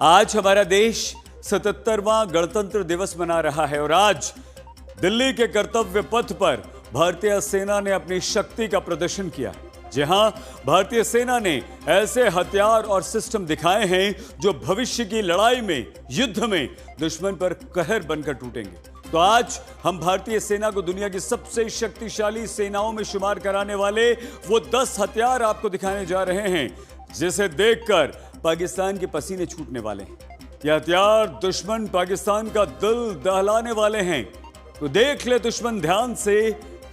आज हमारा देश 77वां गणतंत्र दिवस मना रहा है और आज दिल्ली के कर्तव्य पथ पर भारतीय सेना ने अपनी शक्ति का प्रदर्शन किया। जी हां, भारतीय सेना ने ऐसे हथियार और सिस्टम दिखाए हैं जो भविष्य की लड़ाई में, युद्ध में दुश्मन पर कहर बनकर टूटेंगे। तो आज हम भारतीय सेना को दुनिया की सबसे शक्तिशाली सेनाओं में शुमार कराने वाले वो 10 हथियार आपको दिखाने जा रहे हैं जिसे देखकर पाकिस्तान के पसीने छूटने वाले हैं। ये हथियार दुश्मन पाकिस्तान का दिल दहलाने वाले हैं। तो देख ले दुश्मन ध्यान से,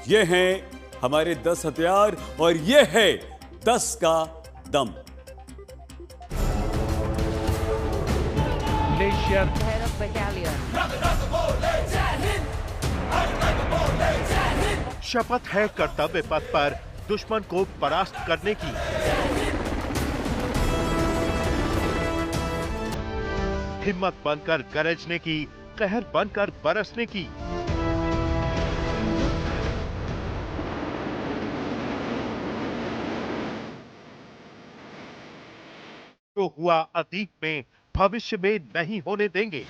ये हैं हमारे 10 हथियार और ये है 10 का दम। शपथ है कर्तव्य पथ पर दुश्मन को परास्त करने की। हिम्मत बनकर गरजने की, कहर बनकर बरसने की। जो हुआ अतीत में, भविष्य में नहीं होने देंगे।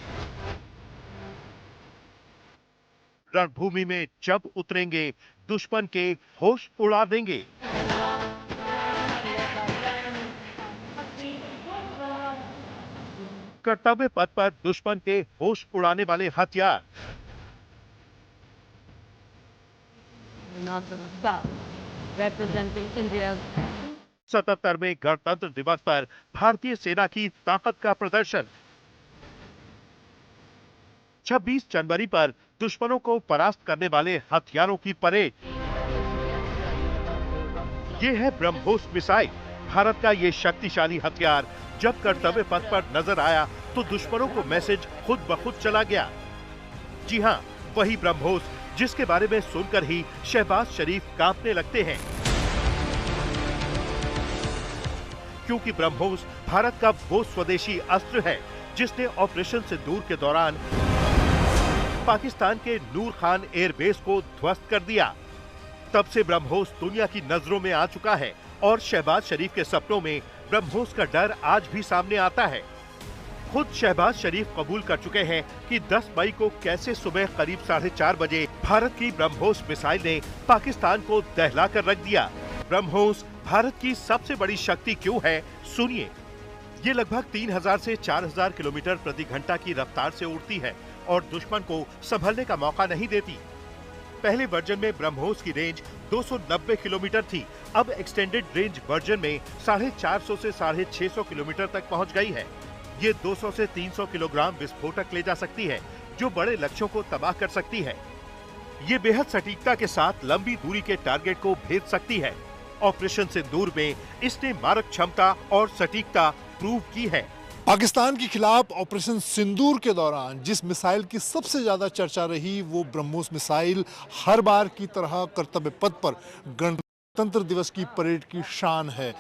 रणभूमि में जब उतरेंगे, दुश्मन के होश उड़ा देंगे। कर्तव्य पथ पर दुश्मन के होश उड़ाने वाले हथियार। सतहत्तरवें गणतंत्र दिवस पर भारतीय सेना की ताकत का प्रदर्शन। 26 जनवरी पर दुश्मनों को परास्त करने वाले हथियारों की परेड। ये है ब्रह्मोस मिसाइल। भारत का ये शक्तिशाली हथियार जब कर्तव्य पथ पर नजर आया तो दुश्मनों को मैसेज खुद ब खुद चला गया। जी हां, वही ब्रह्मोस जिसके बारे में सुनकर ही शहबाज शरीफ कांपने लगते हैं, क्योंकि ब्रह्मोस भारत का वो स्वदेशी अस्त्र है जिसने ऑपरेशन सिंदूर के दौरान पाकिस्तान के नूर खान एयरबेस को ध्वस्त कर दिया। तब से ब्रह्मोस दुनिया की नजरों में आ चुका है और शहबाज शरीफ के सपनों में ब्रह्मोस का डर आज भी सामने आता है। खुद शहबाज शरीफ कबूल कर चुके हैं कि 10 मई को कैसे सुबह करीब 4:30 बजे भारत की ब्रह्मोस मिसाइल ने पाकिस्तान को दहला कर रख दिया। ब्रह्मोस भारत की सबसे बड़ी शक्ति क्यों है, सुनिए। ये लगभग 3000 से 4000 किलोमीटर प्रति घंटा की रफ्तार से उड़ती है और दुश्मन को संभलने का मौका नहीं देती। पहले वर्जन में ब्रह्मोस की रेंज 290 किलोमीटर थी। अब एक्सटेंडेड रेंज वर्जन में 450 से 650 किलोमीटर तक पहुंच गई है। ये 200 से 300 किलोग्राम विस्फोटक ले जा सकती है जो बड़े लक्ष्यों को तबाह कर सकती है। ये बेहद सटीकता के साथ लंबी दूरी के टारगेट को भेद सकती है। ऑपरेशन सिंदूर में इसने मारक क्षमता और सटीकता प्रूव की है। पाकिस्तान के खिलाफ ऑपरेशन सिंदूर के दौरान जिस मिसाइल की सबसे ज्यादा चर्चा रही वो ब्रह्मोस मिसाइल हर बार की तरह कर्तव्य पथ पर गणतंत्र दिवस की परेड की शान है।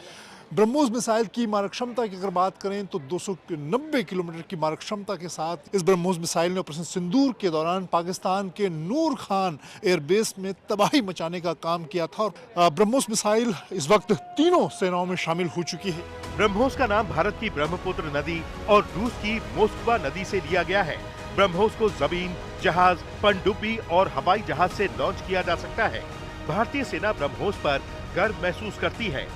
ब्रह्मोस मिसाइल की मारक क्षमता की अगर बात करें तो 290 किलोमीटर की मारक क्षमता के साथ इस ब्रह्मोस मिसाइल ने ऑपरेशन सिंदूर के दौरान पाकिस्तान के नूर खान एयरबेस में तबाही मचाने का काम किया था। और ब्रह्मोस मिसाइल इस वक्त तीनों सेनाओं में शामिल हो चुकी है। ब्रह्मोस का नाम भारत की ब्रह्मपुत्र नदी और रूस की मोस्कवा नदी से लिया गया है। ब्रह्मोस को जमीन, जहाज, पनडुब्बी और हवाई जहाज से लॉन्च किया जा सकता है। भारतीय सेना ब्रह्मोस पर गर्व महसूस करती है।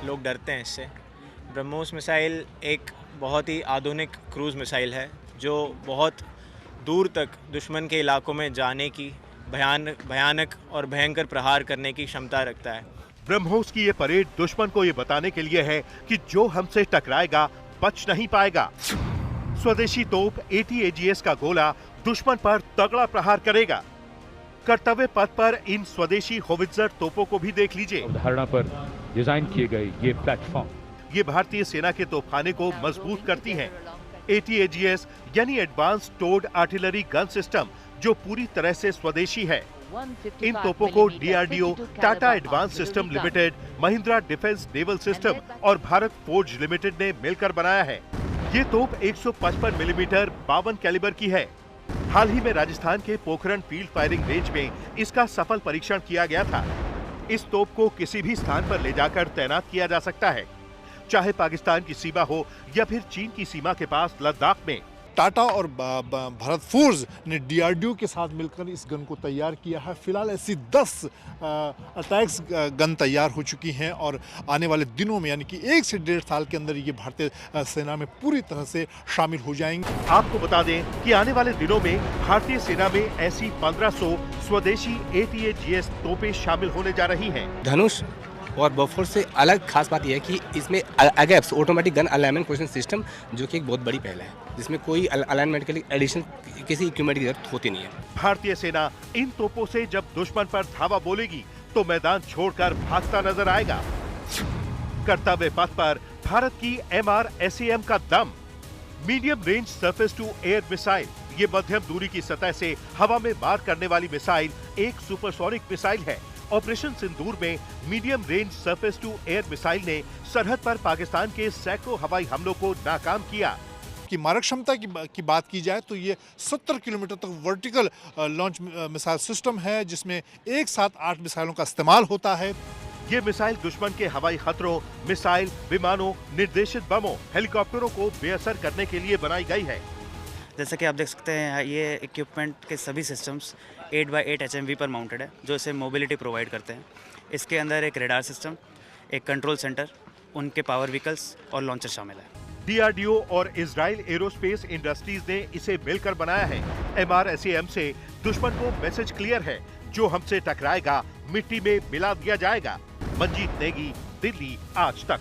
लोग डरते हैं इससे। ब्रह्मोस मिसाइल एक बहुत ही आधुनिक क्रूज मिसाइल है जो बहुत दूर तक दुश्मन के इलाकों में जाने की, भयानक और भयंकर प्रहार करने की क्षमता रखता है। ब्रह्मोस की ये परेड दुश्मन को ये बताने के लिए है कि जो हमसे टकराएगा बच नहीं पाएगा। स्वदेशी तोप AT-AGS का गोला दुश्मन पर तगड़ा प्रहार करेगा। कर्तव्य पथ पर इन स्वदेशी होवित्जर तोपों को भी देख लीजिए। अवधारणा पर डिजाइन किए गए ये प्लेटफॉर्म ये भारतीय सेना के तोपखाने को मजबूत करती हैं। AT-AGS यानी advance towed artillery gun system जो पूरी तरह से स्वदेशी है। इन तोपों को DRDO, Tata advance system limited, Mahindra defence naval system और भारत फोर्ज लिमिटेड ने मिलकर बनाया है। ये तोप 155 मिलीमीटर 52 कैलिबर की है। हाल ही में राजस्थान के पोखरण फील्ड फायरिंग रेंज में इसका सफल परीक्षण किया गया था। इस तोप को किसी भी स्थान पर ले जाकर तैनात किया जा सकता है। चाहे पाकिस्तान की सीमा हो या फिर चीन की सीमा के पास लद्दाख में। टाटा और भारत फोर्स ने डीआरडीओ के साथ मिलकर इस गन को तैयार किया है। फिलहाल ऐसी 10 अटैक्स गन तैयार हो चुकी हैं और आने वाले दिनों में यानी कि 1 से 1.5 साल के अंदर ये भारतीय सेना में पूरी तरह से शामिल हो जाएंगी। आपको बता दें कि आने वाले दिनों में भारतीय सेना में ऐसी 1500 स्वदेशी ATAGS तोपें शामिल होने जा रही हैं। धनुष और बफोर्स से अलग खास बात यह है कि इसमें AGAPS automatic gun alignment position system, जो कि एक बहुत बड़ी पहल है, जिसमें कोई अलाइनमेंट के लिए एडिशनल किसी इक्विपमेंट की जरूरत होती नहीं है। भारतीय सेना इन तोपों से जब दुश्मन पर धावा बोलेगी तो मैदान छोड़कर भागता नजर आएगा। कर्तव्य पथ पर भारत की MRSAM का दम, medium range surface to air missile. ये मध्यम दूरी की सतह से हवा में मार करने वाली मिसाइल एक सुपरसोनिक मिसाइल है। ऑपरेशन सिंदूर में medium range surface to air missile ने सरहद पर पाकिस्तान के सैकड़ों हवाई हमलों को नाकाम किया। की मारक क्षमता की बात की जाए तो ये 70 किलोमीटर तक वर्टिकल लॉन्च मिसाइल सिस्टम है, जिसमें एक साथ 8 मिसाइलों का इस्तेमाल होता है। ये मिसाइल दुश्मन के हवाई खतरों, मिसाइल, विमानों, निर्देशित बमों, हेलीकॉप्टरों को बेअसर करने के लिए बनाई गई है। जैसे कि आप देख सकते हैं, ये इक्विपमेंट के सभी सिस्टम्स 8x8 HMV पर माउंटेड है, जो इसे मोबिलिटी प्रोवाइड करते हैं। इसके अंदर एक रेडार सिस्टम, एक कंट्रोल सेंटर, उनके पावर व्हीकल्स और लॉन्चर शामिल है। DRDO और इजराइल एरोस्पेस इंडस्ट्रीज ने इसे मिलकर बनाया है। MRSAM से दुश्मन को मैसेज क्लियर है, जो हमसे टकराएगा मिट्टी में मिला दिया जाएगा। मंजीत नेगी, दिल्ली आज तक।